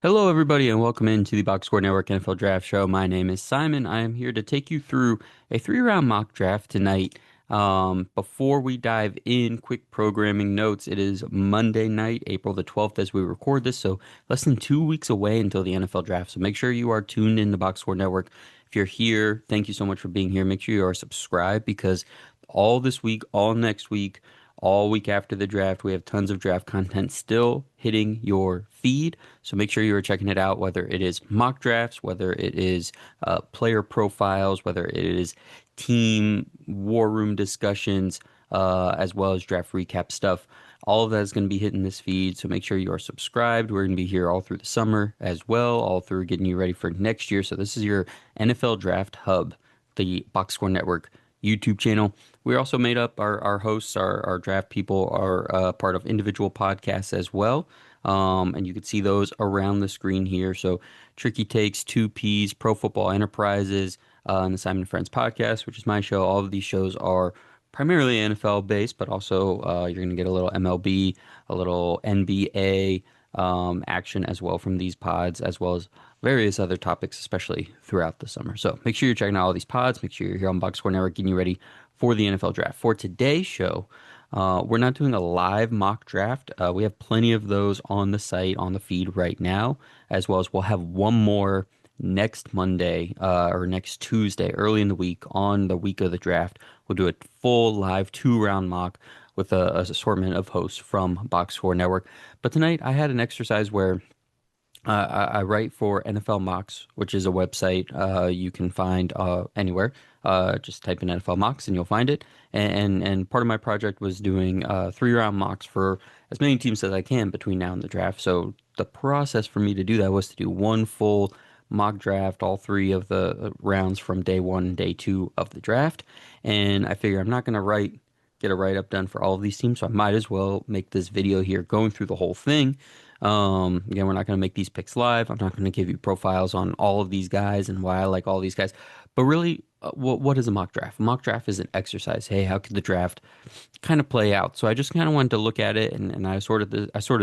Hello, everybody, and welcome into the Box Score Network NFL Draft Show. My name is Simon. I am here to take you through a three-round mock draft tonight. Before we dive in, quick programming notes. It is Monday night, April the 12th, as we record this, so less than 2 weeks away until the NFL draft. So make sure you are tuned in to Box Score Network. If you're here, thank you so much for being here. Make sure you are subscribed because all this week, all next week, all week after the draft, we have tons of draft content still hitting your feed. So make sure you are checking it out, whether it is mock drafts, whether it is player profiles, whether it is team war room discussions, as well as draft recap stuff. All of that is going to be hitting this feed. So make sure you are subscribed. We're going to be here all through the summer as well, all through getting you ready for next year. So this is your NFL Draft Hub, the Box Score Network YouTube channel. We also made up our hosts, our draft people are part of individual podcasts as well. And you can see those around the screen here. So Tricky Takes, 2Ps, Pro Football Enterprises, and the Simon and Friends podcast, which is my show. All of these shows are primarily NFL based, but also you're going to get a little MLB, a little NBA action as well from these pods, as well as various other topics, especially throughout the summer. So make sure you're checking out all these pods. Make sure you're here on Box Score Network, getting you ready for the NFL draft. For today's show, we're not doing a live mock draft. We have plenty of those on the site, on the feed right now, as well as we'll have one more next Monday or next Tuesday, early in the week, on the week of the draft. We'll do a full live two-round mock with a assortment of hosts from Box Score Network. But tonight I had an exercise where I write for NFL Mocks, which is a website you can find anywhere. Just type in NFL Mocks and you'll find it. And part of my project was doing three-round mocks for as many teams as I can between now and the draft. So the process for me to do that was to do one full mock draft, all three of the rounds from day one and day two of the draft. And I figure I'm not going to get a write-up done for all of these teams, so I might as well make this video here going through the whole thing. Again, we're not going to make these picks live. I'm not going to give you profiles on all of these guys and why I like all these guys. But really, what is a mock draft? A mock draft is an exercise. Hey, how could the draft kind of play out? So I just kind of wanted to look at it, and I sorted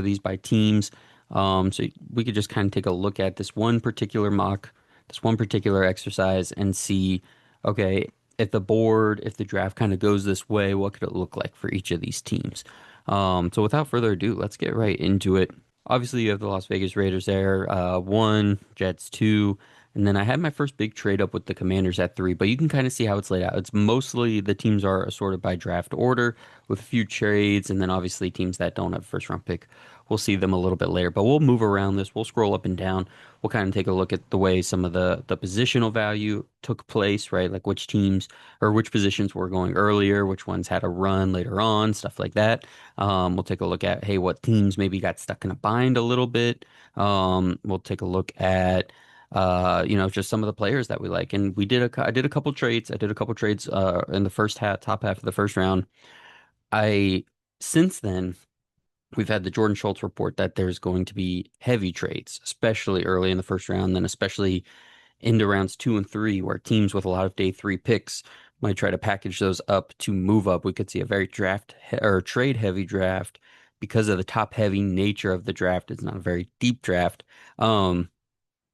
these by teams. So we could just kind of take a look at this one particular mock, this one particular exercise, and see, okay, if the draft kind of goes this way, what could it look like for each of these teams? So without further ado, let's get right into it. Obviously, you have the Las Vegas Raiders there, one, Jets two, and then I had my first big trade up with the Commanders at three. But you can kind of see how it's laid out. It's mostly the teams are assorted by draft order with a few trades, and then obviously teams that don't have a first round pick. We'll see them a little bit later, but we'll move around this. We'll scroll up and down. We'll kind of take a look at the way some of the positional value took place, right? Like which teams or which positions were going earlier, which ones had a run later on, stuff like that. We'll take a look at, hey, what teams maybe got stuck in a bind a little bit. We'll take a look at, just some of the players that we like. And I did a couple trades. I did a couple trades in the top half of the first round. I Since then, we've had the Jordan Schultz report that there's going to be heavy trades, especially early in the first round, then especially into rounds two and three, where teams with a lot of day three picks might try to package those up to move up. We could see a very or trade heavy draft because of the top heavy nature of the draft. It's not a very deep draft. Um,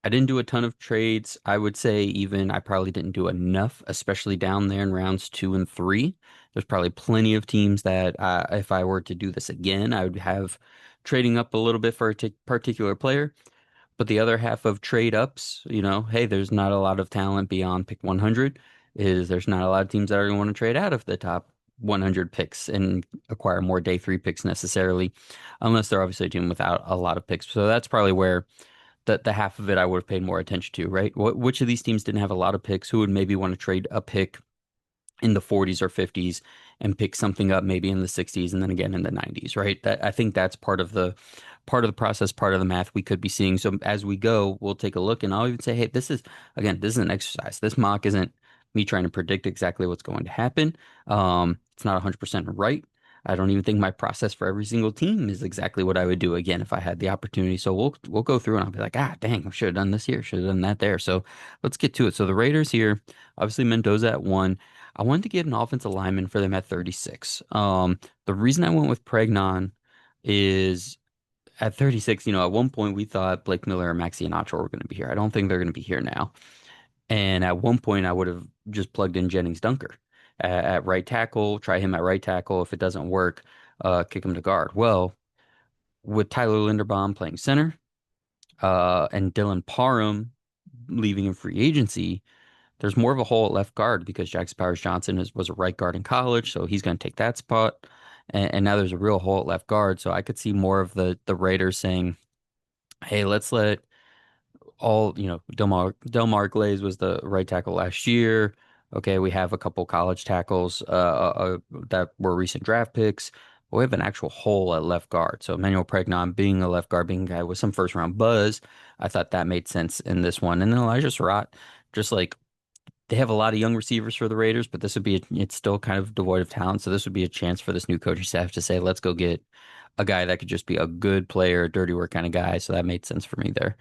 I didn't do a ton of trades. I would say even I probably didn't do enough, especially down there in rounds two and three. There's probably plenty of teams that if I were to do this again, I would have trading up a little bit for a particular player. But the other half of trade ups, hey, there's not a lot of talent beyond pick 100. There's not a lot of teams that are going to want to trade out of the top 100 picks and acquire more day three picks necessarily, unless they're obviously a team without a lot of picks. So that's probably where the half of it I would have paid more attention to, right? Which of these teams didn't have a lot of picks? Who would maybe want to trade a pick in the 40s or 50s and pick something up maybe in the 60s and then again in the 90s, right? That I think that's part of the process, part of the math we could be seeing. So as we go, we'll take a look and I'll even say, hey, this is an exercise. This mock isn't me trying to predict exactly what's going to happen. It's not 100% right. I don't even think my process for every single team is exactly what I would do again if I had the opportunity. So we'll go through and I'll be like, dang, I should have done this here, should have done that there. So let's get to it. So the Raiders here, obviously Mendoza at one. I wanted to get an offensive lineman for them at 36. The reason I went with Pregnon is at 36, at one point we thought Blake Miller and Maxi Iheanacho were going to be here. I don't think they're going to be here now. And at one point, I would have just plugged in Jennings Dunker at right tackle, try him at right tackle. If it doesn't work, kick him to guard. Well, with Tyler Linderbaum playing center, and Dylan Parham leaving in free agency, there's more of a hole at left guard because Jackson Powers Johnson was a right guard in college, so he's going to take that spot. And now there's a real hole at left guard, so I could see more of the Raiders saying, "Hey, let's let Delmar Glaze was the right tackle last year. Okay, we have a couple college tackles that were recent draft picks. But we have an actual hole at left guard. So Emmanuel Pregnon being a left guard, being a guy with some first round buzz, I thought that made sense in this one. And then Elijah Surratt, just like they have a lot of young receivers for the Raiders, but it's still kind of devoid of talent. So this would be a chance for this new coaching staff to say, let's go get a guy that could just be a good player, a dirty work kind of guy. So that made sense for me there.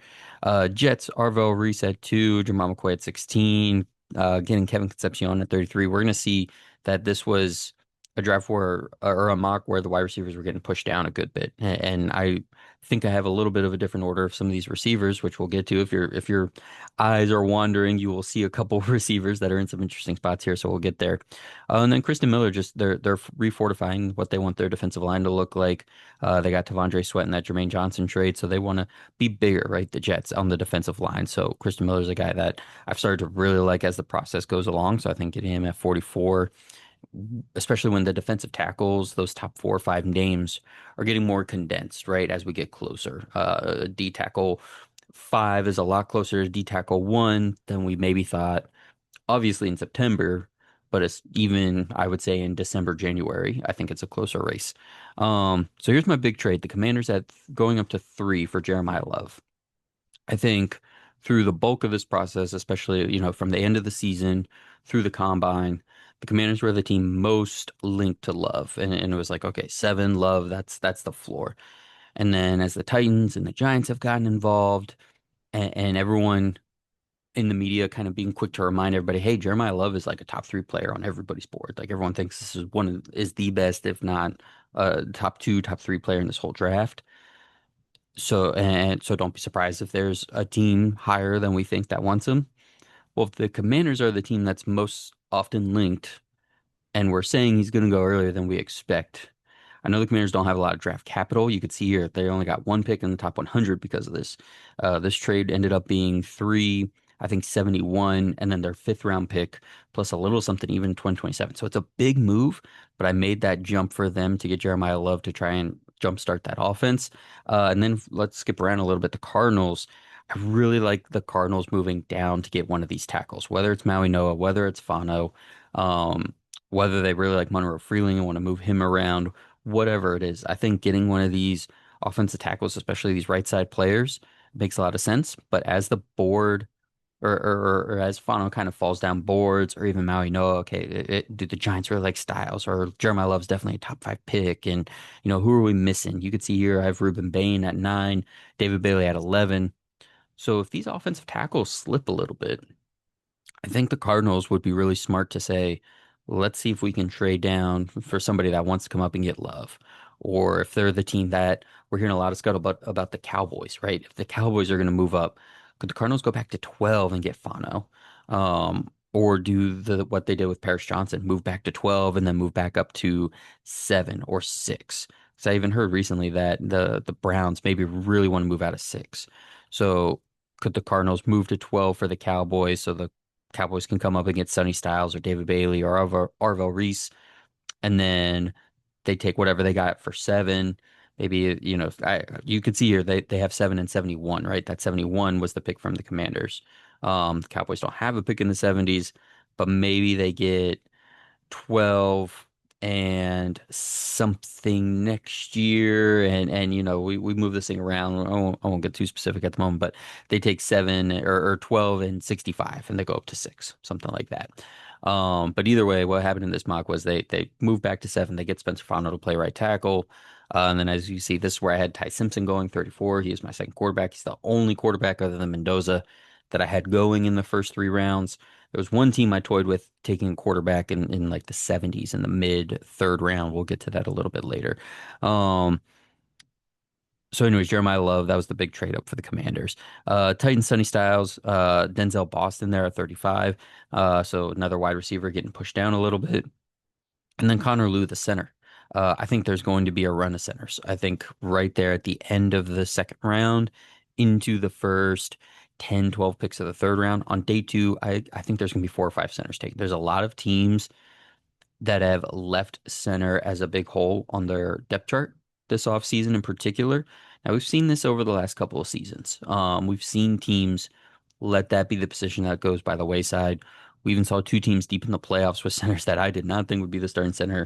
Jets, Arvo Reese at 2, Jamal McCoy at 16, getting Kevin Concepcion at 33. We're going to see that this was a draft where, or a mock where the wide receivers were getting pushed down a good bit. And I think I have a little bit of a different order of some of these receivers, which we'll get to. If your eyes are wandering, you will see a couple of receivers that are in some interesting spots here. So we'll get there. And then Kristen Miller, just they're refortifying what they want their defensive line to look like. They got Tavondre Sweat in that Jermaine Johnson trade, so they want to be bigger, right? The Jets on the defensive line. So Christian Miller's a guy that I've started to really like as the process goes along. So I think getting him at 44, especially when the defensive tackles, those top 4 or 5 names are getting more condensed, right? As we get closer. D tackle 5 is a lot closer to D tackle 1 than we maybe thought obviously in September, but it's even, I would say, in December, January. I think it's a closer race. So here's my big trade. The Commanders at going up to 3 for Jeremiah Love. I think through the bulk of this process, especially, from the end of the season through the combine, the Commanders were the team most linked to Love. And it was like, okay, 7 Love, that's the floor. And then as the Titans and the Giants have gotten involved and everyone in the media kind of being quick to remind everybody, hey, Jeremiah Love is like a top 3 player on everybody's board. Like everyone thinks this is the best, if not top 2, top 3 player in this whole draft. So don't be surprised if there's a team higher than we think that wants him. Well, if the Commanders are the team that's most often linked, and we're saying he's going to go earlier than we expect. I know the Commanders don't have a lot of draft capital. You could see here they only got 1 pick in the top 100 because of this. This trade ended up being 3, I think 71, and then their 5th round pick plus a little something even in 2027. So it's a big move, but I made that jump for them to get Jeremiah Love to try and jumpstart that offense. And then let's skip around a little bit. The Cardinals. I really like the Cardinals moving down to get one of these tackles, whether it's Maui Noah, whether it's Fano. Um, whether they really like Monroe Freeling and want to move him around, whatever it is. I think getting one of these offensive tackles, especially these right side players, makes a lot of sense. But as the board or as Fano kind of falls down boards, or even Maui Noah, okay, do the Giants really like Styles? Or Jeremiah Love's definitely a top 5 pick. And, who are we missing? You could see here I have Ruben Bain at 9, David Bailey at 11. So if these offensive tackles slip a little bit, I think the Cardinals would be really smart to say, let's see if we can trade down for somebody that wants to come up and get Love. Or if they're the team that we're hearing a lot of scuttlebutt about the Cowboys, right? If the Cowboys are going to move up, could the Cardinals go back to 12 and get Fano? Or do what they did with Paris Johnson, move back to 12 and then move back up to 7 or 6? Because I even heard recently that the Browns maybe really want to move out of 6. So could the Cardinals move to 12 for the Cowboys so the Cowboys can come up against Sonny Styles or David Bailey or Arvell Reese, and then they take whatever they got for 7. Maybe, you could see here they have 7 and 71, right? That 71 was the pick from the Commanders. The Cowboys don't have a pick in the 70s, but maybe they get 12 and something next year, and we move this thing around. I won't get too specific at the moment, but they take 7 or 12 and 65 and they go up to 6, something like that. But either way, what happened in this mock was they move back to 7. They get Spencer Fano to play right tackle. And then as you see, this is where I had Ty Simpson going 34. He is my second quarterback. He's the only quarterback other than Mendoza that I had going in the first 3 rounds. There was one team I toyed with taking a quarterback in like the 70s in the mid 3rd round. We'll get to that a little bit later. Um, So, anyways, Jeremiah Love, that was the big trade up for the Commanders. Titans, Sonny Styles, Denzel Boston there at 35. So another wide receiver getting pushed down a little bit. And then Connor Lew, the center. I think there's going to be a run of centers. I think right there at the end of the second round into the first 10, 12 picks of the third round. On day two, I think there's going to be four or five centers taken. There's a lot of teams that have left center as a big hole on their depth chart this offseason in particular. Now, we've seen this over the last couple of seasons. We've seen teams let that be the position that goes by the wayside. We even saw two teams deep in the playoffs with centers that I did not think would be the starting center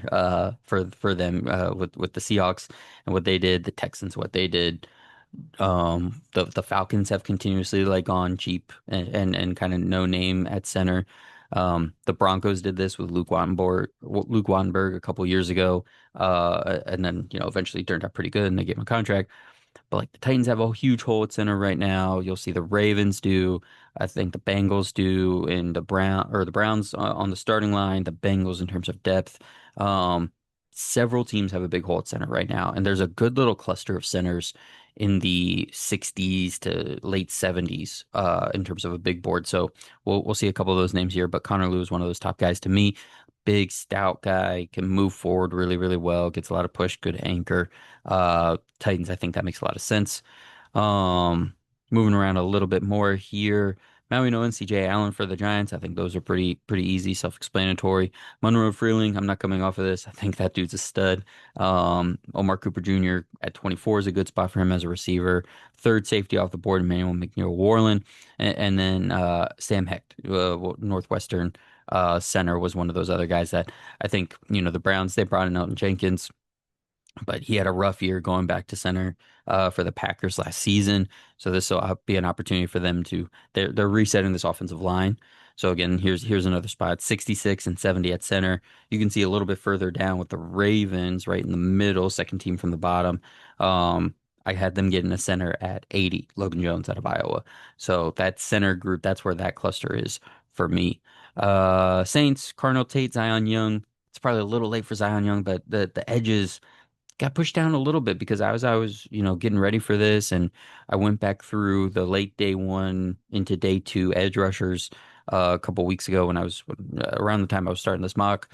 for them with the Seahawks and what they did, the Texans what they did. The Falcons have continuously like gone cheap and kind of no name at center. The Broncos did this with Luke Wattenberg a couple years ago, and then eventually turned out pretty good and they gave him a contract. But like the Titans have a huge hole at center right now. You'll see the Ravens do. I think the Bengals do, and the Browns on the starting line. The Bengals in terms of depth. Um, Several teams have a big hole at center right now, and there's a good little cluster of centers in the 60s to late 70s in terms of a big board. So we'll see a couple of those names here. But Connor Lew is one of those top guys to me. Big, stout guy, can move forward really, really well, gets a lot of push, good anchor. Titans, I think that makes a lot of sense. Um, Moving around a little bit more here. Maui Noah and CJ Allen for the Giants. I think those are pretty easy, self-explanatory. Monroe Freeling, I'm not coming off of this. I think that dude's a stud. Omar Cooper Jr. at 24 is a good spot for him as a receiver. Third safety off the board, Emmanuel McNeil Warland. And then Sam Hecht, Northwestern center, was one of those other guys that I think, the Browns, they brought in Elton Jenkins, but he had a rough year going back to center for the Packers last season. So this will be an opportunity for them to they're resetting this offensive line. So again, here's another spot, 66 and 70 at center. You can see a little bit further down with the Ravens right in the middle, second team from the bottom. I had them getting a center at 80, Logan Jones out of Iowa. So that center group, that's where that cluster is for me. Saints, Cardinal Tate, Zion Young. It's probably a little late for Zion Young, but the edges got pushed down a little bit because I was getting ready for this, and I went back through the late day one into day two edge rushers a couple weeks ago when I was around the time I was starting this mock.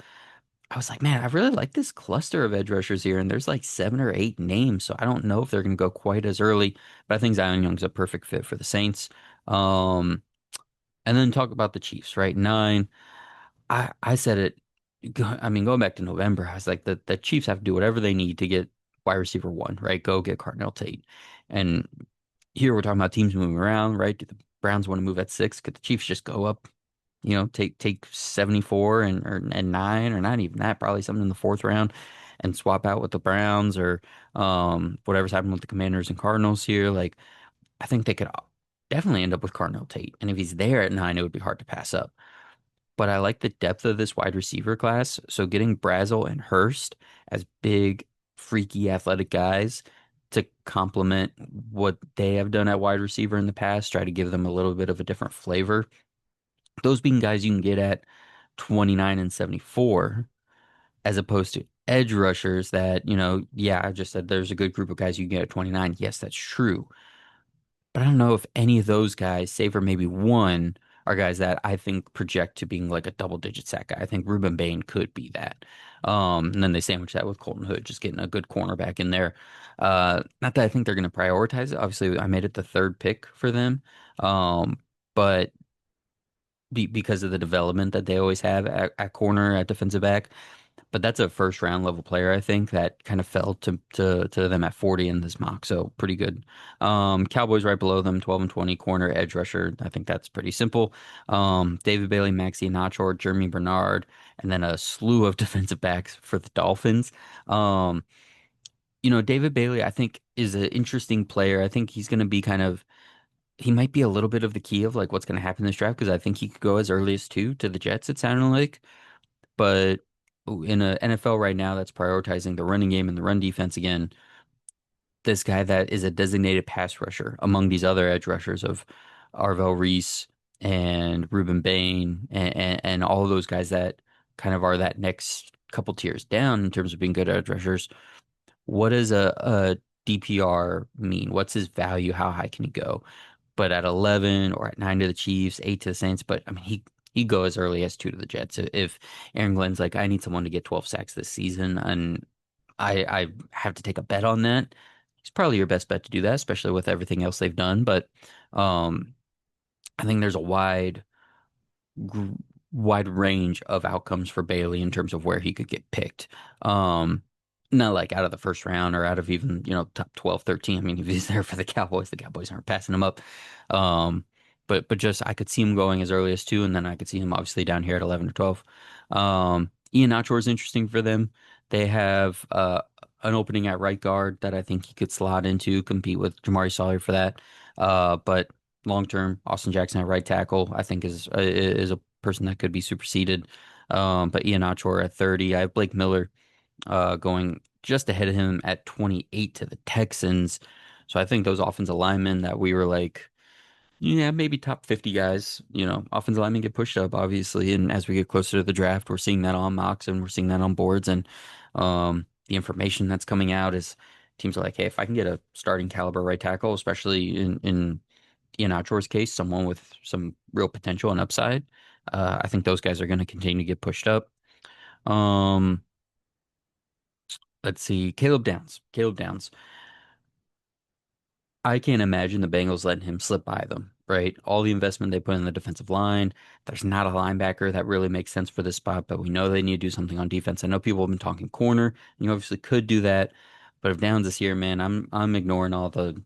I was like, man, I really like this cluster of edge rushers here, and there's like seven or eight names, so I don't know if they're going to go quite as early, but I think Zion Young's a perfect fit for the Saints. Um, and then talk about the Chiefs, right? Nine. I said it. I mean, going back to November, I was like, the Chiefs have to do whatever they need to get wide receiver one, right? Go get Cardinal Tate. And here we're talking about teams moving around, right? Do the Browns want to move at six? Could the Chiefs just go up, take 74 and nine, or not even that, probably something in the fourth round, and swap out with the Browns or whatever's happening with the Commanders and Cardinals here? Like, I think they could definitely end up with Cardinal Tate. And if he's there at nine, it would be hard to pass up, but I like the depth of this wide receiver class. So getting Brazel and Hurst as big, freaky, athletic guys to complement what they have done at wide receiver in the past, try to give them a little bit of a different flavor. Those being guys you can get at 29 and 74, as opposed to edge rushers that, yeah, I just said there's a good group of guys you can get at 29. Yes, that's true. But I don't know if any of those guys, save for maybe one, are guys that I think project to being like a double digit sack guy. I think Ruben Bain could be that. And then they sandwich that with Colton Hood, just getting a good cornerback in there. Not that I think they're going to prioritize it. Obviously, I made it the third pick for them. But because of the development that they always have at corner, at defensive back, but that's a first round level player, I think, that kind of fell to them at 40 in this mock. So pretty good. Cowboys right below them, 12 and 20, corner, edge rusher. I think that's pretty simple. David Bailey, Maxi Nachor, Jeremy Bernard, and then a slew of defensive backs for the Dolphins. Um, David Bailey, I think, is an interesting player. I think he's going to be he might be a little bit of the key of like what's going to happen in this draft because I think he could go as early as two to the Jets, it sounded like. But in a NFL right now that's prioritizing the running game and the run defense again, this guy that is a designated pass rusher among these other edge rushers of Arvell Reese and Ruben Bain and all of those guys that kind of are that next couple tiers down in terms of being good edge rushers. What is a DPR mean? What's his value? How high can he go? But at 11 or at 9 to the Chiefs, 8 to the Saints, but I mean he go as early as 2 to the Jets. If Aaron Glenn's like, I need someone to get 12 sacks this season, and I have to take a bet on that, he's probably your best bet to do that, especially with everything else they've done. But um, I think there's a gr- wide range of outcomes for Bailey in terms of where he could get picked. Um, Not like out of the first round or out of even, top 12, 13. I mean, if he's there for the Cowboys aren't passing him up. Um, but just I could see him going as early as 2, and then I could see him obviously down here at 11 or 12. Ian Achor is interesting for them. They have an opening at right guard that I think he could slot into, compete with Jamari Sawyer for that. But long term, Austin Jackson at right tackle, I think is a person that could be superseded. But Ian Achor at 30. I have Blake Miller going just ahead of him at 28 to the Texans. So I think those offensive linemen that we were like, yeah, maybe top 50 guys, offensive linemen get pushed up, obviously. And as we get closer to the draft, we're seeing that on mocks and we're seeing that on boards. And the information that's coming out is teams are like, hey, if I can get a starting caliber right tackle, especially in Ian Achor's case, someone with some real potential and upside, I think those guys are going to continue to get pushed up. Um, let's see, Caleb Downs. Caleb Downs. I can't imagine the Bengals letting him slip by them, right? All the investment they put in the defensive line. There's not a linebacker that really makes sense for this spot, but we know they need to do something on defense. I know people have been talking corner, and you obviously could do that. But if Downs is here, man, I'm ignoring all the,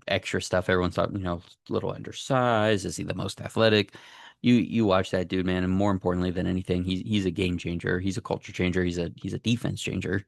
extra stuff. Everyone's thought, a little undersized. Is he the most athletic? You watch that dude, man, and more importantly than anything, he's a game changer. He's a culture changer. He's a defense changer.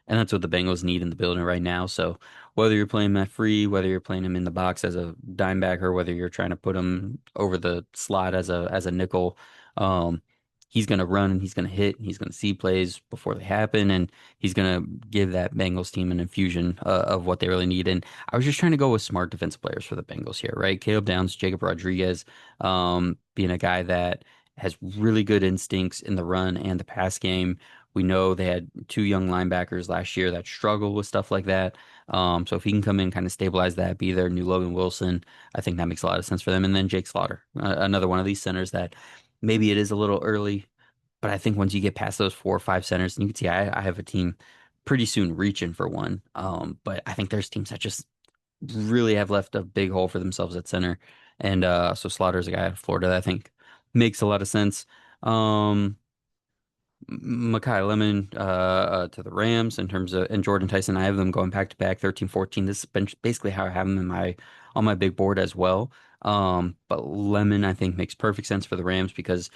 And that's what the Bengals need in the building right now. So whether you're playing Matt Free, whether you're playing him in the box as a dime backer, whether you're trying to put him over the slot as a nickel, um, he's going to run and he's going to hit. And he's going to see plays before they happen, and he's going to give that Bengals team an infusion of what they really need. And I was just trying to go with smart defensive players for the Bengals here, right? Caleb Downs, Jacob Rodriguez, being a guy that has really good instincts in the run and the pass game. We know they had two young linebackers last year that struggled with stuff like that. So if he can come in, kind of stabilize that, be their new Logan Wilson, I think that makes a lot of sense for them. And then Jake Slaughter, another one of these centers that maybe it is a little early, but I think once you get past those 4 or 5 centers, and you can see I have a team pretty soon reaching for one. But I think there's teams that just really have left a big hole for themselves at center. And so Slaughter's a guy out of Florida that I think makes a lot of sense. Um, Makai Lemon to the Rams in terms of and Jordan Tyson. I have them going back to back 13, 14. This has been basically how I have them in my on my big board as well. But Lemon I think makes perfect sense for the Rams because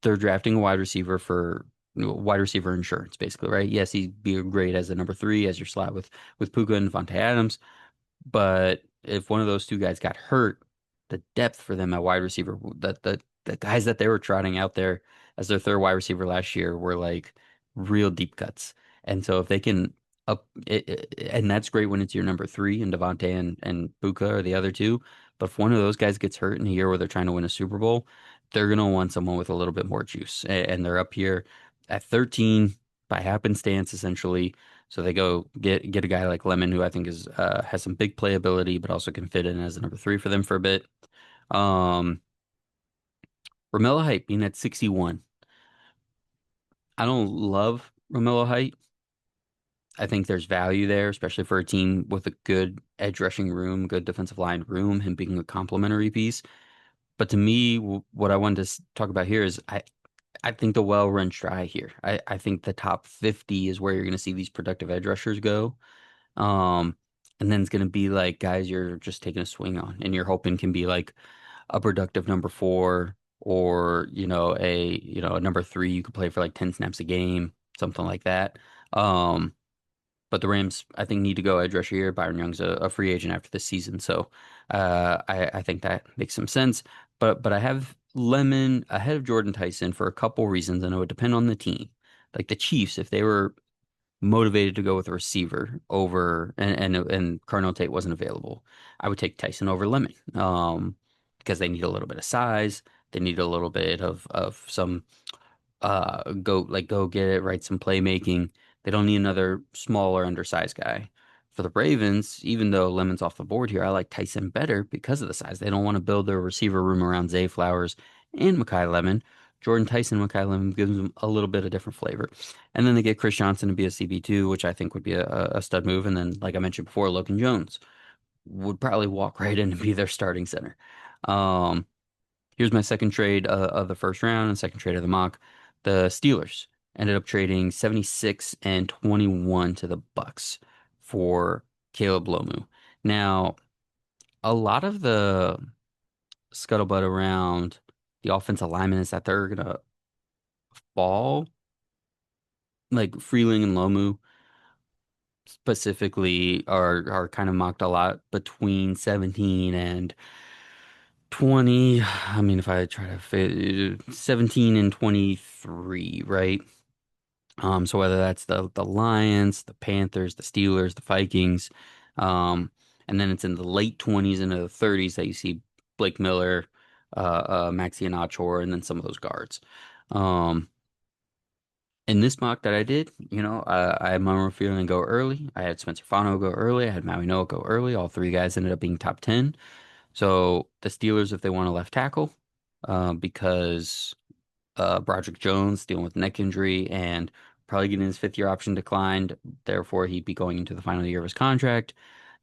they're drafting a wide receiver for wide receiver insurance, basically, right? Yes, he'd be great as a number 3 as your slot with Puka and Devontae Adams. But if one of those two guys got hurt, the depth for them at wide receiver, the guys that they were trotting out there as their third wide receiver last year were like real deep cuts. And so if they can and that's great when it's your number 3 and Devontae and Puka are the other two. But if one of those guys gets hurt in a year where they're trying to win a Super Bowl, they're gonna want someone with a little bit more juice. And they're up here at 13 by happenstance, essentially. So they go get a guy like Lemon, who I think is has some big playability, but also can fit in as a number 3 for them for a bit. Um, Romello Height being at 61. I don't love Romello Height. I think there's value there, especially for a team with a good edge rushing room, good defensive line room, him being a complementary piece. But to me, what I wanted to talk about here is I think the well runs dry here. I think the top 50 is where you're going to see these productive edge rushers go. Um, and then it's going to be like guys you're just taking a swing on and you're hoping can be like a productive number 4 or, a number 3 you could play for like 10 snaps a game, something like that. Um, but the Rams, I think, need to go edge rusher here. Byron Young's a free agent after this season, so I think that makes some sense. But I have Lemon ahead of Jordan Tyson for a couple reasons, and it would depend on the team. Like the Chiefs, if they were motivated to go with a receiver over and Carnell Tate wasn't available, I would take Tyson over Lemon. Because they need a little bit of size, they need a little bit of some go get it right, some playmaking. They don't need another smaller undersized guy. For the Ravens, even though Lemon's off the board here, I like Tyson better because of the size. They don't want to build their receiver room around Zay Flowers and Mekhi Lemon. Jordan Tyson, Mekhi Lemon gives them a little bit of different flavor. And then they get Chris Johnson to be a CB2, which I think would be a stud move. And then, like I mentioned before, Logan Jones would probably walk right in and be their starting center. Um, Here's my second trade of the first round and second trade of the mock. The Steelers ended up trading 76 and 21 to the Bucks for Caleb Lomu. Now, a lot of the scuttlebutt around the offensive linemen is that they're gonna fall, like Freeling and Lomu specifically are kind of mocked a lot between 17 and 20. I mean, if I try to fit 17 and 23, right? So whether that's the Lions, the Panthers, the Steelers, the Vikings, um, and then it's in the late 20s into the 30s that you see Blake Miller, Maxi Achor, and then some of those guards. Um, in this mock that I did, I had Mauro Feeling go early. I had Spencer Fano go early. I had Maui Noah go early. All three guys ended up being top 10. So the Steelers, if they want a left tackle, because Broderick Jones dealing with neck injury and probably getting his fifth year option declined. Therefore, he'd be going into the final year of his contract.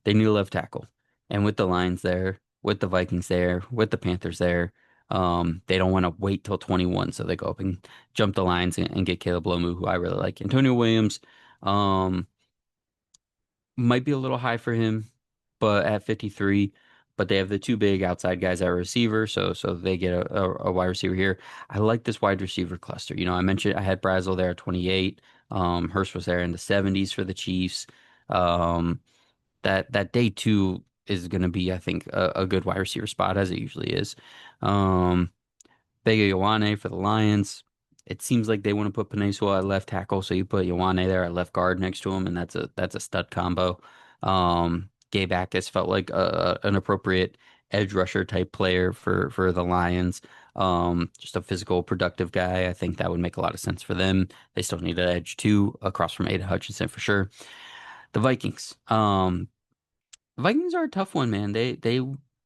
They need a left tackle. And with the Lions there, with the Vikings there, with the Panthers there, they don't want to wait till 21. So they go up and jump the lines and get Caleb Lomu, who I really like. Antonio Williams, um, might be a little high for him, but at 53. But they have the two big outside guys at receiver, so they get a wide receiver here. I like this wide receiver cluster. I mentioned I had Brazel there at 28. Hurst was there in the 70s for the Chiefs. Um, that day two is going to be, I think, a good wide receiver spot as it usually is. Um, Bega Ioane for the Lions. It seems like they want to put Penei at left tackle, so you put Ioane there at left guard next to him, and that's a stud combo. Gabe Akis felt like an appropriate edge rusher type player for the Lions. Just a physical, productive guy. I think that would make a lot of sense for them. They still need an edge too, across from Aiden Hutchinson for sure. The Vikings. Vikings are a tough one, man. They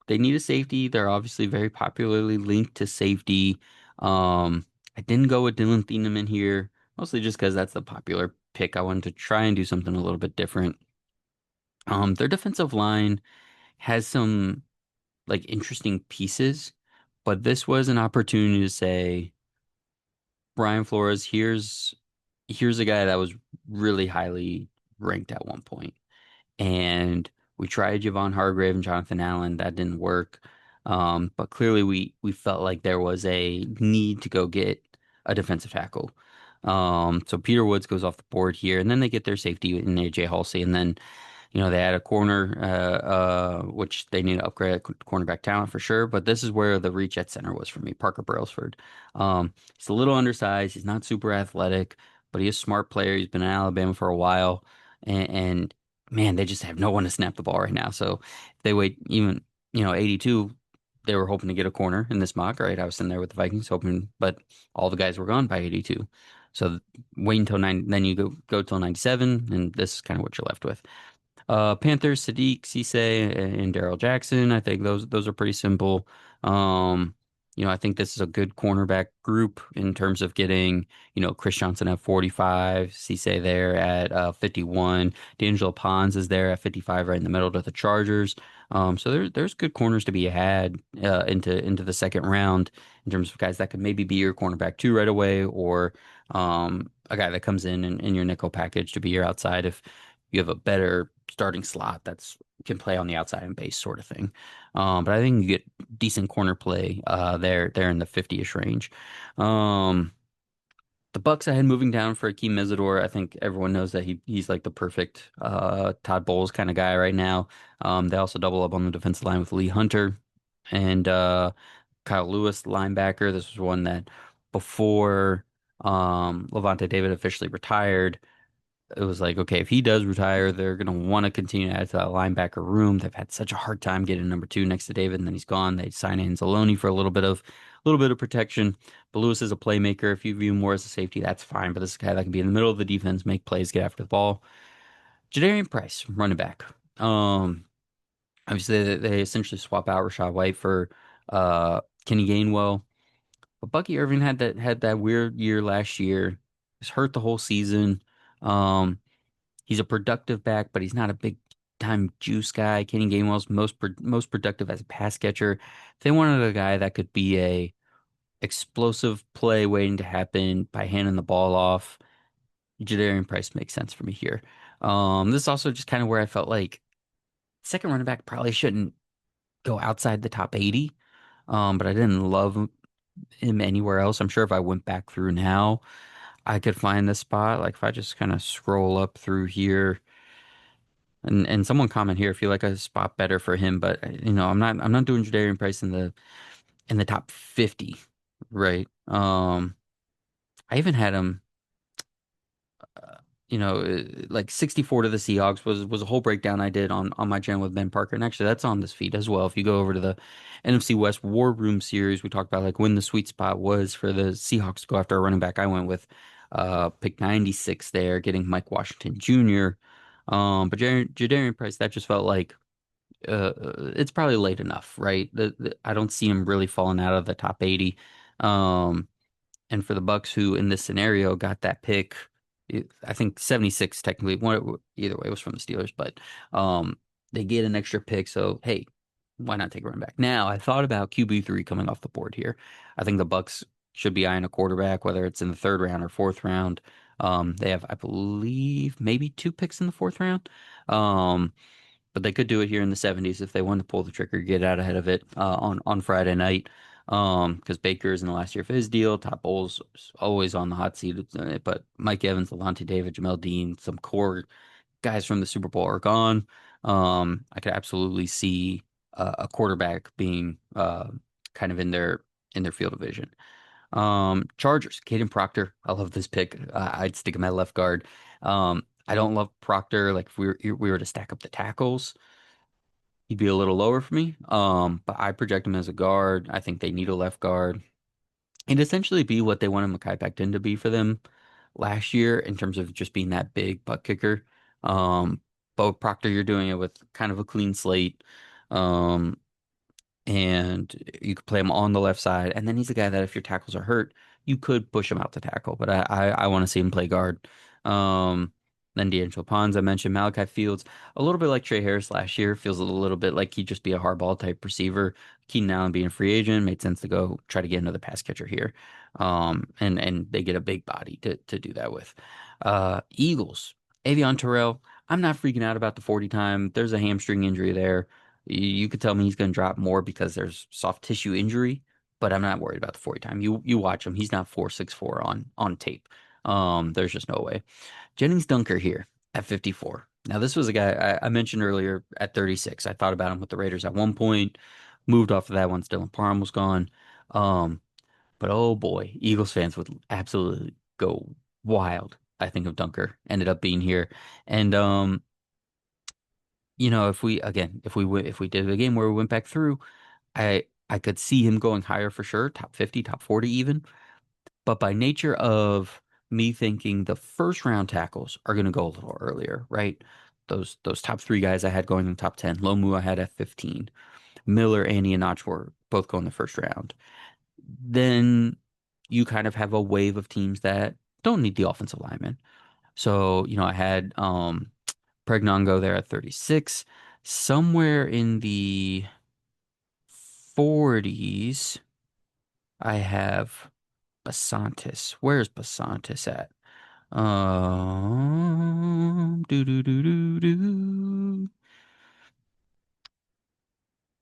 need a safety. They're obviously very popularly linked to safety. I didn't go with Dylan Thieneman here, mostly just because that's the popular pick. I wanted to try and do something a little bit different. Their defensive line has some like interesting pieces, but this was an opportunity to say, Brian Flores, here's a guy that was really highly ranked at one point. And we tried Javon Hargrave and Jonathan Allen. That didn't work. But clearly we felt like there was a need to go get a defensive tackle. So Peter Woods goes off the board here, and then they get their safety in AJ Halsey, and then they had a corner, which they need to upgrade at cornerback talent for sure. But this is where the reach at center was for me, Parker Brailsford. He's a little undersized. He's not super athletic, but he's a smart player. He's been in Alabama for a while, and man, they just have no one to snap the ball right now. So if they wait even, 82, they were hoping to get a corner in this mock, right? I was sitting there with the Vikings hoping, but all the guys were gone by 82. So wait until 9, then you go till 97, and this is kind of what you're left with. Panthers, Sadiq, Cisse, and Daryl Jackson. I think those are pretty simple. Um, I think this is a good cornerback group in terms of getting, Chris Johnson at 45, Cisse there at 51. D'Angelo Pons is there at 55, right in the middle to the Chargers. So there's good corners to be had into the second round in terms of guys that could maybe be your cornerback two right away, or a guy that comes in your nickel package to be your outside if you have a better starting slot that's can play on the outside and base sort of thing. But I think you get decent corner play there in the 50-ish range. Um, the Bucks I had moving down for Akeem Mesidor. I think everyone knows that he's like the perfect Todd Bowles kind of guy right now. They also double up on the defensive line with Lee Hunter and Kyle Lewis, linebacker. This was one that before Levante David officially retired, it was like, okay, if he does retire, they're going to want to continue to add to that linebacker room. They've had such a hard time getting number two next to David, and then he's gone. They sign Anzalone for a little bit of protection. But Lewis is a playmaker. If you view him more as a safety, that's fine. But this is a guy that can be in the middle of the defense, make plays, get after the ball. Jadarian Price, running back. Um, Obviously they essentially swap out Rashad White for Kenny Gainwell. But Bucky Irving had that weird year last year. He's hurt the whole season. Um, he's a productive back, but he's not a big time juice guy. Kenny Gainwell's most productive as a pass catcher. If they wanted a guy that could be a explosive play waiting to happen by handing the ball off, Jadarian Price makes sense for me here. This is also just kind of where I felt like second running back probably shouldn't go outside the top 80. But I didn't love him anywhere else. I'm sure if I went back through now, I could find the spot. Like if I just kind of scroll up through here and someone comment here if you like a spot better for him, but I'm not doing Jadarian Price in the top 50, right? I even had him like 64 to the Seahawks was a whole breakdown I did on my channel with Ben Parker. And actually that's on this feed as well. If you go over to the NFC West War Room series, we talked about like when the sweet spot was for the Seahawks to go after a running back. I went with pick 96 there, getting Mike Washington Jr. But Jadarian Price, that just felt like it's probably late enough, right? I don't see him really falling out of the top 80. Um, and for the Bucks, who in this scenario got that pick, I think 76 technically. Either way, it was from the Steelers, but um, they get an extra pick. So hey, why not take a run back? Now I thought about QB3 coming off the board here. I think the Bucks should be eyeing a quarterback, whether it's in the third round or fourth round. They have, I believe, maybe two picks in the fourth round. Um, but they could do it here in the 70s if they want to pull the trigger, get out ahead of it on Friday night. Because Baker is in the last year of his deal. Todd Bowles is always on the hot seat, but Mike Evans, Levante David, Jamel Dean, some core guys from the Super Bowl are gone. I could absolutely see a quarterback being kind of in their field of vision. Chargers, Caden Proctor. I love this pick. I'd stick him at left guard. I don't love Proctor. Like if we were to stack up the tackles, he'd be a little lower for me. But I project him as a guard. I think they need a left guard. And essentially be what they wanted Mekhi Becton to be for them last year in terms of just being that big butt kicker. But with Proctor, you're doing it with kind of a clean slate. Um, and you could play him on the left side. And then he's a guy that if your tackles are hurt, you could push him out to tackle. But I want to see him play guard. Um, then D'Angelo Pons, I mentioned Malachi Fields, a little bit like Trey Harris last year, feels a little bit like he'd just be a hardball type receiver. Keenan Allen being a free agent made sense to go try to get another pass catcher here. And they get a big body to do that with. Eagles, Avion Terrell. I'm not freaking out about the 40 time. There's a hamstring injury there. You could tell me he's going to drop more because there's soft tissue injury, but I'm not worried about the 40 time. You watch him; he's not 4.64 on tape. There's just no way. Jennings Dunker here at 54. Now this was a guy I mentioned earlier at 36. I thought about him with the Raiders at one point. Moved off of that once Dylan Parham was gone. Um, but oh boy, Eagles fans would absolutely go wild. I think of Dunker ended up being here, and if we did a game where we went back through, I could see him going higher for sure, top 50, top 40 even. But by nature of me thinking the first round tackles are going to go a little earlier, right? Those top three guys I had going in the top 10. Lomu I had at 15. Miller, Annie, and Notch were both going the first round. Then you kind of have a wave of teams that don't need the offensive lineman. So, I had Pregnon go there at 36. Somewhere in the 40s, I have Basantis. Where's Basantis at? Do do do do do.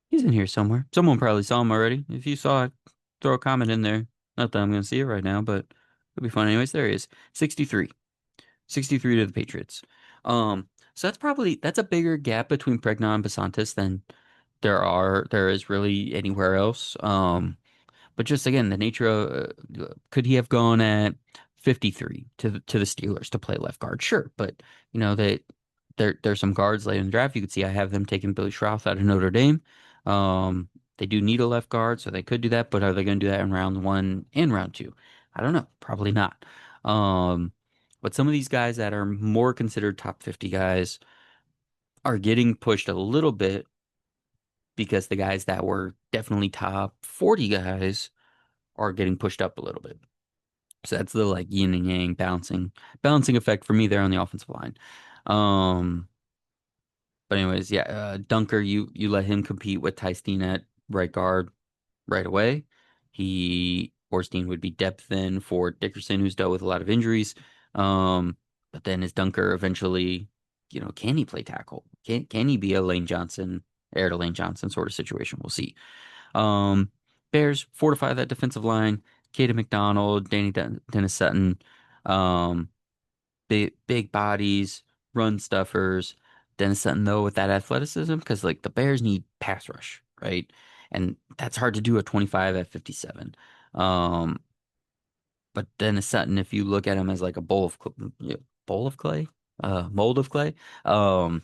He's in here somewhere. Someone probably saw him already. If you saw it, throw a comment in there. Not that I'm going to see it right now, but it'll be fun anyways. There he is. 63. 63 to the Patriots. So that's a bigger gap between Pregnon and Basantis than there is really anywhere else. But just again, the nature of could he have gone at 53 to the Steelers to play left guard? Sure, but they there's some guards late in the draft. You could see I have them taking Billy Schrauth out of Notre Dame. They do need a left guard, so they could do that. But are they going to do that in round one and round two? I don't know. Probably not. Um, But some of these guys that are more considered top 50 guys are getting pushed a little bit because the guys that were definitely top 40 guys are getting pushed up a little bit. So that's the like yin and yang balancing effect for me there on the offensive line. Um, but anyways, yeah, Dunker, you let him compete with Ty Steen at right guard right away. He Orstein would be depth in for Dickerson, who's dealt with a lot of injuries. Um, but then is Dunker eventually, can he play tackle? Can he be a Lane Johnson, heir to Lane Johnson sort of situation? We'll see. Um, Bears fortify that defensive line. Caden McDonald, Dennis Sutton, um, big bodies, run stuffers. Dennis Sutton though with that athleticism, because like the Bears need pass rush, right? And that's hard to do at 25 at 57. Um, but Dennis Sutton, if you look at him as like a bowl of clay, mold of clay, um,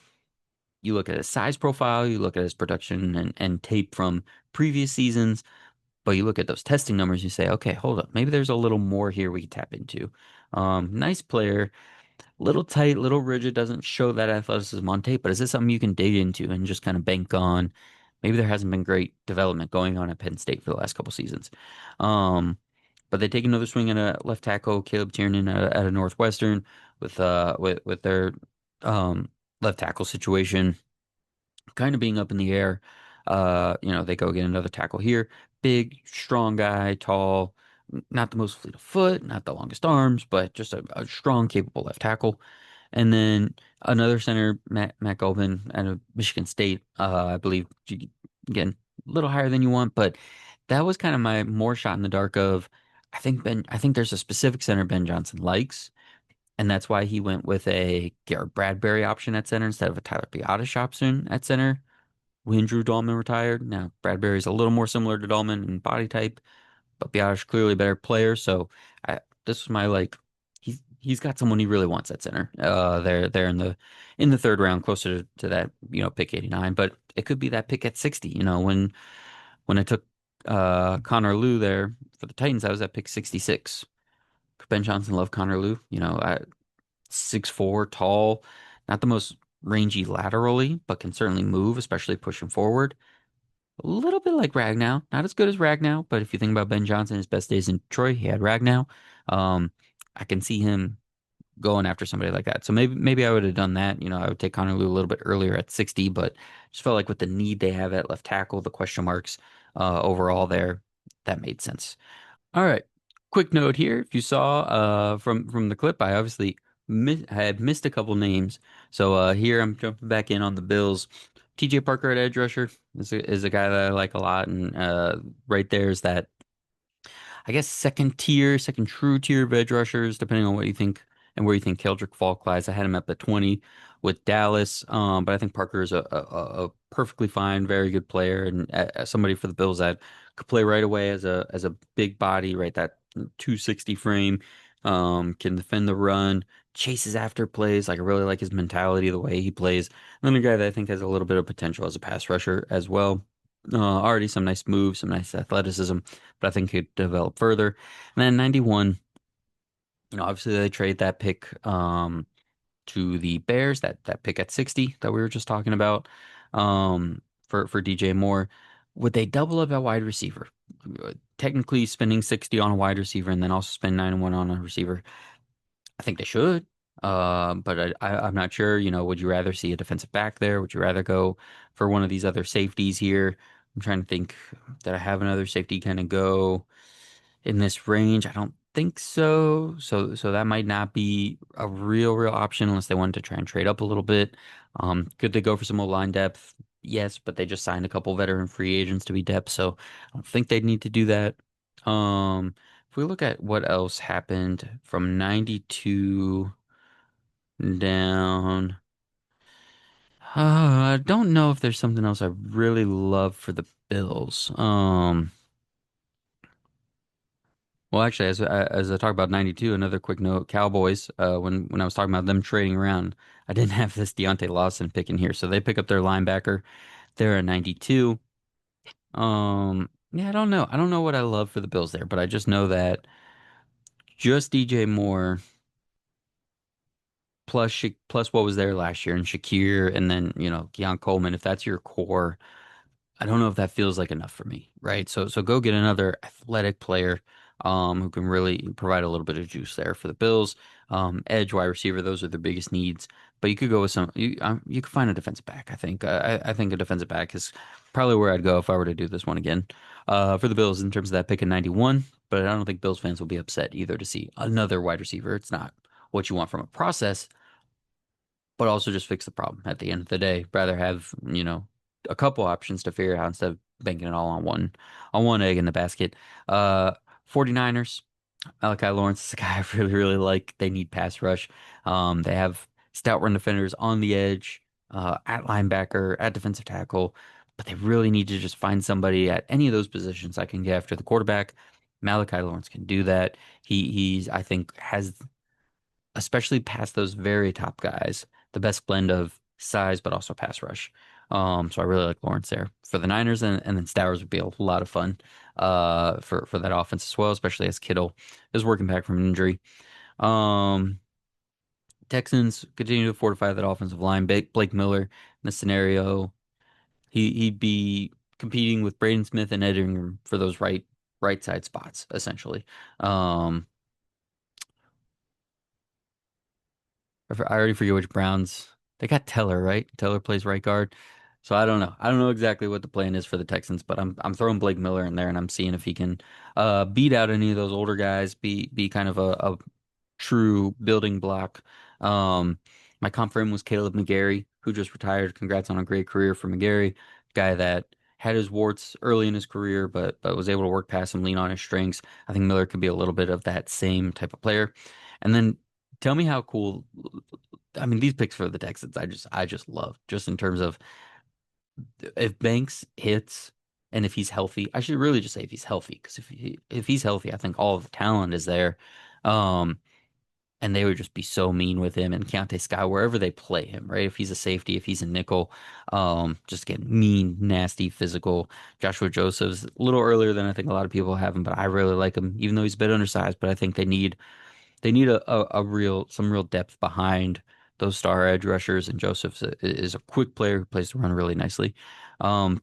you look at his size profile, you look at his production and tape from previous seasons, but you look at those testing numbers, you say, okay, hold up, maybe there's a little more here we can tap into. Nice player, little tight, little rigid, doesn't show that athleticism on tape, but is this something you can dig into and just kind of bank on? Maybe there hasn't been great development going on at Penn State for the last couple seasons. Um, but they take another swing at a left tackle, Caleb Tiernan at a Northwestern with their um left tackle situation kind of being up in the air. They go get another tackle here. Big, strong guy, tall, not the most fleet of foot, not the longest arms, but just a strong, capable left tackle. And then another center, Matt Gulbin out of Michigan State, I believe, again, a little higher than you want, but that was kind of my more shot in the dark of, I think there's a specific center Ben Johnson likes, and that's why he went with a Garrett Bradbury option at center instead of a Tyler Biadasz option at center when Drew Dahlman retired. Now, Bradbury's a little more similar to Dahlman in body type, but Biadasz clearly a better player. So this was my like he's got someone he really wants at center. They're in the third round, closer to that, pick 89. But it could be that pick at 60. When I took Connor Liu there for the Titans, I was at pick 66. Could Ben Johnson love Connor Liu? 6'4", tall, not the most rangy laterally, but can certainly move, especially pushing forward. A little bit like Ragnow, not as good as Ragnow, but if you think about Ben Johnson, his best days in Detroit, he had Ragnow. Um, I can see him going after somebody like that. So maybe I would have done that. I would take Connor Liu a little bit earlier at 60, but just felt like with the need they have at left tackle, the question marks overall there, that made sense. All right. Quick note here. If you saw from the clip, I obviously I had missed a couple names. So here I'm jumping back in on the Bills. TJ Parker at edge rusher is a guy that I like a lot, and right there is that, I guess, second true tier of edge rushers, depending on what you think and where you think Keldrick Falk lies. I had him at the 20 with Dallas, but I think Parker is a perfectly fine, very good player, and somebody for the Bills that could play right away as a big body, right? That 260 frame, can defend the run, chases after plays. Like I really like his mentality, the way he plays. Another guy that I think has a little bit of potential as a pass rusher as well. Already some nice moves, some nice athleticism, but I think he'd develop further. And then 91, obviously they trade that pick to the Bears, that pick at 60 that we were just talking about, for DJ Moore. Would they double up at wide receiver? Technically spending 60 on a wide receiver and then also spend 91 on a receiver. I think they should. But I'm not sure. Would you rather see a defensive back there? Would you rather go for one of these other safeties here? I'm trying to think that I have another safety kind of go in this range. I don't think so. So that might not be a real option unless they wanted to try and trade up a little bit. Could they go for some O-line depth? Yes, but they just signed a couple veteran free agents to be depth, so I don't think they'd need to do that. If we look at what else happened from 92 down, I don't know if there's something else I really love for the Bills. Well, actually, as I talk about 92, another quick note, Cowboys, when I was talking about them trading around, I didn't have this Deontay Lawson pick in here. So they pick up their linebacker. They're a 92. Yeah, I don't know. I don't know what I love for the Bills there, but I just know that just DJ Moore. plus what was there last year and Shakir and then, Keon Coleman, if that's your core, I don't know if that feels like enough for me, right? So go get another athletic player who can really provide a little bit of juice there for the Bills. Edge, wide receiver, those are the biggest needs. But you could go with you could find a defensive back. I think I think a defensive back is probably where I'd go if I were to do this one again. For the Bills in terms of that pick in 91, but I don't think Bills fans will be upset either to see another wide receiver. It's not what you want from a process, but also just fix the problem at the end of the day. Rather have, a couple options to figure out instead of banking it all on one egg in the basket. Uh 49ers, Malachi Lawrence is a guy I really, really like. They need pass rush. They have stout run defenders on the edge, at linebacker, at defensive tackle, but they really need to just find somebody at any of those positions that can get after the quarterback. Malachi Lawrence can do that. He's I think has especially past those very top guys, the best blend of size but also pass rush. So I really like Lawrence there for the Niners, and then Stowers would be a lot of fun for that offense as well, especially as Kittle is working back from an injury. Um, Texans continue to fortify that offensive line. Blake Miller in this scenario, he'd be competing with Braden Smith and Ed Ingram for those right side spots essentially. Um, I already forget which Browns. They got Teller, right? Teller plays right guard. So I don't know. I don't know exactly what the plan is for the Texans, but I'm throwing Blake Miller in there and I'm seeing if he can beat out any of those older guys, be kind of a true building block. Um my comp for him was Caleb McGarry, who just retired. Congrats on a great career for McGarry. Guy that had his warts early in his career, but was able to work past them, lean on his strengths. I think Miller could be a little bit of that same type of player. And then tell me how cool. I mean, these picks for the Texans, I just love just in terms of if Banks hits and if he's healthy. I should really just say if he's healthy because if he's healthy, I think all of the talent is there. Um, and they would just be so mean with him and Keontae Sky wherever they play him, right? If he's a safety, if he's a nickel, just get mean, nasty, physical. Joshua Joseph's a little earlier than I think a lot of people have him, but I really like him, even though he's a bit undersized. But I think they need a real some real depth behind those star edge rushers, and Joseph is a quick player who plays the run really nicely.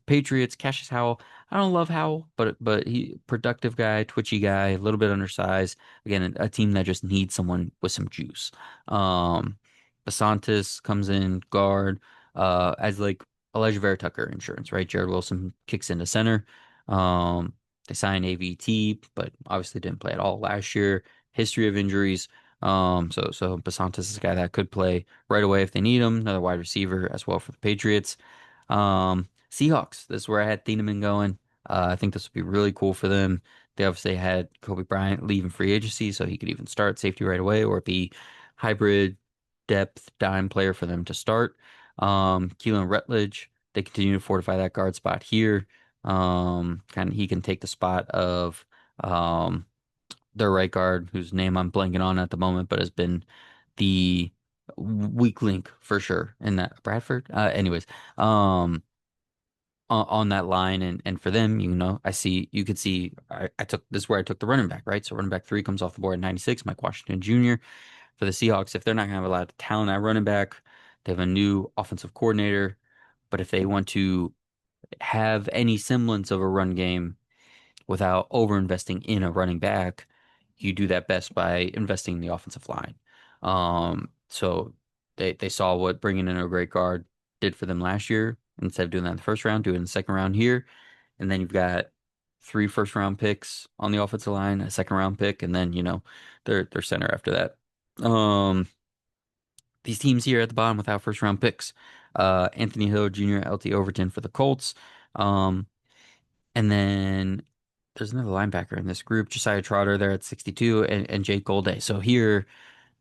Patriots, Cassius Howell. I don't love Howell, but he productive guy, twitchy guy, a little bit undersized. Again, a team that just needs someone with some juice. Um, Basantis comes in guard as like Elijah Vera Tucker insurance, right? Jared Wilson kicks into center. Um, they signed AVT, but obviously didn't play at all last year. History of injuries. So Basantis is a guy that could play right away if they need him. Another wide receiver as well for the Patriots. Seahawks. This is where I had Thieneman going. I think this would be really cool for them. They obviously had Kobe Bryant leaving free agency, so he could even start safety right away or be hybrid depth dime player for them to start. Keelan Rutledge. They continue to fortify that guard spot here. Kind of he can take the spot of um their right guard, whose name I'm blanking on at the moment, but has been the weak link for sure in that Bradford. Anyways, on that line and for them, you could see I took this is where I took the running back, right? So running back three comes off the board at 96, Mike Washington Jr. For the Seahawks. If they're not gonna have a lot of talent at running back, they have a new offensive coordinator. But if they want to have any semblance of a run game, without over investing in a running back, you do that best by investing in the offensive line. So they saw what bringing in a great guard did for them last year. Instead of doing that in the first round, do it in the second round here, and then you've got three first round picks on the offensive line, a second round pick, and then their center after that. These teams here at the bottom without first round picks. Anthony Hill Jr., LT Overton for the Colts. Um, and then there's another linebacker in this group, Josiah Trotter there at 62, and Jake Golday. So here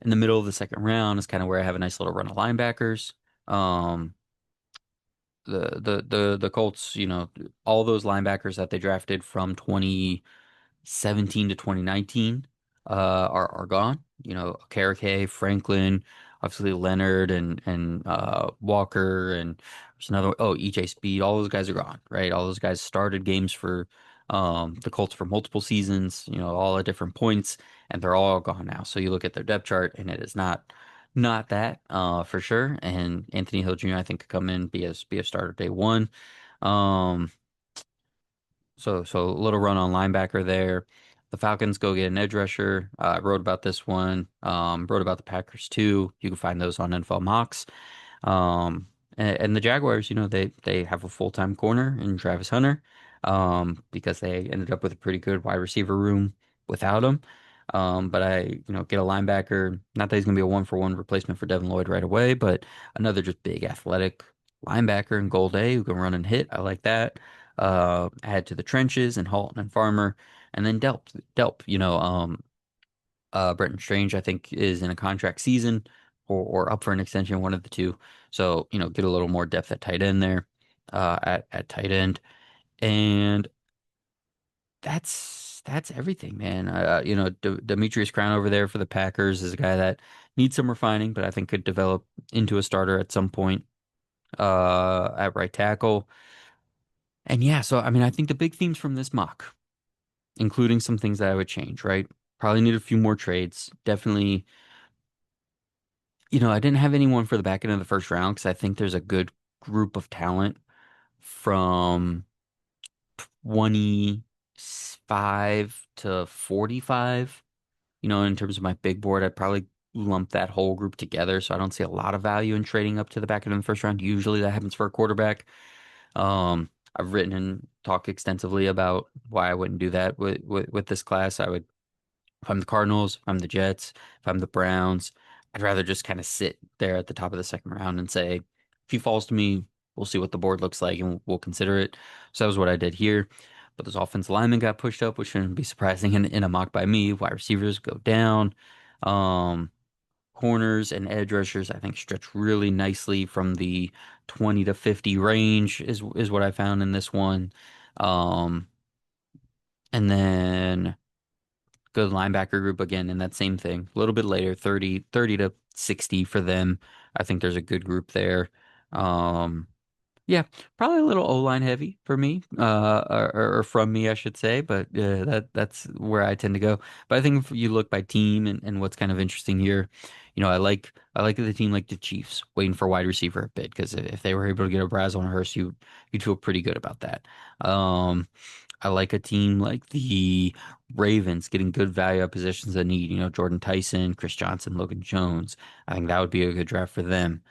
in the middle of the second round is kind of where I have a nice little run of linebackers. Um, the Colts, all those linebackers that they drafted from 2017 to 2019 are gone. Karake, Franklin, obviously Leonard and Walker and there's another EJ Speed. All those guys are gone, right? All those guys started games for the Colts for multiple seasons, all at different points, and they're all gone now. So you look at their depth chart and it is Not that, for sure. And Anthony Hill Jr. I think could come in be a starter day one. Um, so a little run on linebacker there. The Falcons go get an edge rusher. I wrote about this one. Wrote about the Packers too. You can find those on NFL Mocks. And the Jaguars, they have a full-time corner in Travis Hunter, because they ended up with a pretty good wide receiver room without him. But get a linebacker. Not that he's going to be a one-for-one replacement for Devin Lloyd right away, but another just big athletic linebacker in Gold A who can run and hit. I like that. Add to the trenches and Halton and Farmer, and then Delp. Brenton Strange, I think, is in a contract season or up for an extension, one of the two. So, get a little more depth at tight end there, at tight end. And that's everything, man. Demetrius Crown over there for the Packers is a guy that needs some refining, but I think could develop into a starter at some point, at right tackle. And yeah, so I mean, I think the big themes from this mock, including some things that I would change, right? Probably need a few more trades. Definitely. I didn't have anyone for the back end of the first round because I think there's a good group of talent from 25 to 45. In terms of my big board, I'd probably lump that whole group together. So I don't see a lot of value in trading up to the back end of the first round. Usually that happens for a quarterback. I've written and talked extensively about why I wouldn't do that with this class. If I'm the Cardinals, if I'm the Jets, if I'm the Browns, I'd rather just kind of sit there at the top of the second round and say, if he falls to me, we'll see what the board looks like and we'll consider it. So that was what I did here. But those offensive linemen got pushed up, which shouldn't be surprising in a mock by me. Wide receivers go down. Um, Corners and edge rushers, I think, stretch really nicely from the 20 to 50 range is what I found in this one. Um, and then good linebacker group again in that same thing. A little bit later, 30 to 60 for them. I think there's a good group there. Um, yeah, probably a little O-line heavy for me, or from me, I should say, but that's where I tend to go. But I think if you look by team and what's kind of interesting here, I like the team like the Chiefs waiting for wide receiver a bit because if they were able to get a Brazel and a Hurst, you'd feel pretty good about that. Um, I like a team like the Ravens getting good value at positions of need. Jordan Tyson, Chris Johnson, Logan Jones. I think that would be a good draft for them.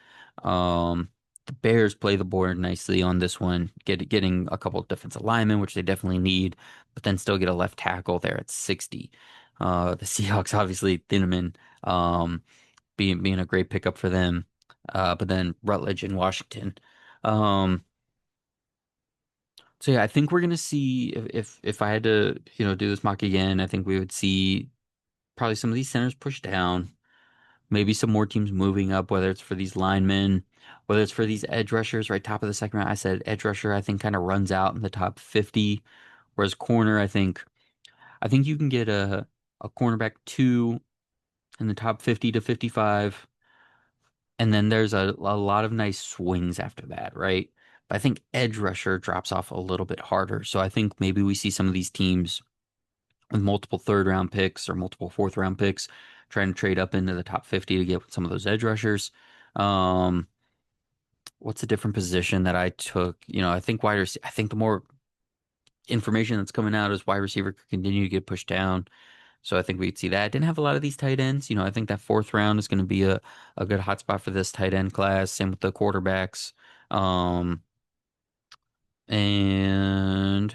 Um, the Bears play the board nicely on this one, getting a couple of defensive linemen, which they definitely need, but then still get a left tackle there at 60. The Seahawks obviously Thineman, being a great pickup for them, but then Rutledge in Washington. Um, so yeah, I think we're gonna see if I had to, do this mock again, I think we would see probably some of these centers pushed down, maybe some more teams moving up, whether it's for these linemen, whether it's for these edge rushers, right top of the second round. I said edge rusher, I think kind of runs out in the top 50, whereas corner, I think you can get a cornerback two in the top 50 to 55, and then there's a lot of nice swings after that, right? But I think edge rusher drops off a little bit harder. So I think maybe we see some of these teams with multiple third round picks or multiple fourth round picks trying to trade up into the top 50 to get some of those edge rushers. Um, what's a different position that I took? I think I think the more information that's coming out is wide receiver could continue to get pushed down. So I think we'd see that. Didn't have a lot of these tight ends. I think that fourth round is going to be a good hot spot for this tight end class. Same with the quarterbacks. Um, and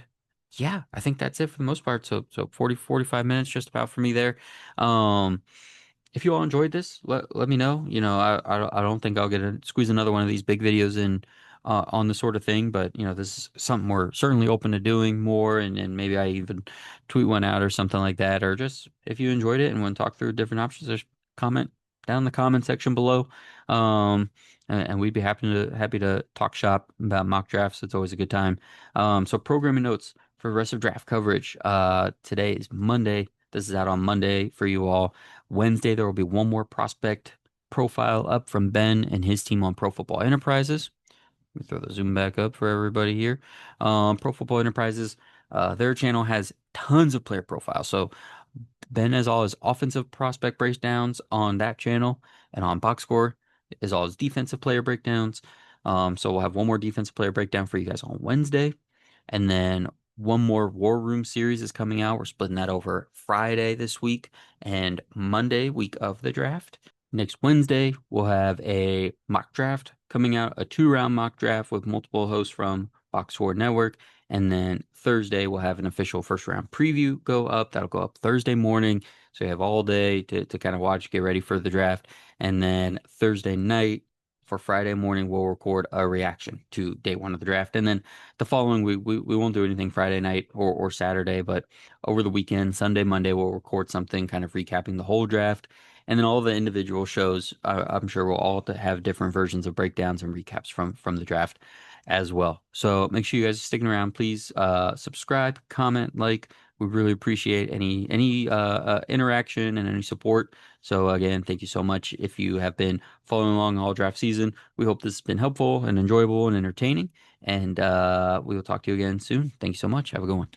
yeah, I think that's it for the most part. So 40, 45 minutes just about for me there. Um, if you all enjoyed this, let me know. I don't think I'll get to squeeze another one of these big videos in, on this sort of thing, but this is something we're certainly open to doing more, and maybe I even tweet one out or something like that, or just if you enjoyed it and want to talk through different options, just comment down in the comment section below. And we'd be happy to talk shop about mock drafts. It's always a good time. So programming notes for the rest of draft coverage. Today is Monday. This is out on Monday for you all. Wednesday, there will be one more prospect profile up from Ben and his team on Pro Football Enterprises. Let me throw the zoom back up for everybody here. Pro Football Enterprises, their channel has tons of player profiles. So Ben has all his offensive prospect breakdowns on that channel, and on Box Score is all his defensive player breakdowns. So we'll have one more defensive player breakdown for you guys on Wednesday, and then one more War Room series is coming out. We're splitting that over Friday this week and Monday, week of the draft. Next Wednesday, we'll have a mock draft coming out, a 2-round mock draft with multiple hosts from Box Score Network. And then Thursday, we'll have an official first round preview go up. That'll go up Thursday morning. So you have all day to kind of watch, get ready for the draft. And then Thursday night for Friday morning, we'll record a reaction to day one of the draft. And then the following week, we won't do anything Friday night or Saturday, but over the weekend, Sunday, Monday, we'll record something kind of recapping the whole draft. And then all the individual shows, I'm sure we'll all have different versions of breakdowns and recaps from the draft as well. So make sure you guys are sticking around. Please subscribe, comment, like. We really appreciate any interaction and any support. So again, thank you so much if you have been following along all draft season. We hope this has been helpful and enjoyable and entertaining. And we will talk to you again soon. Thank you so much. Have a good one.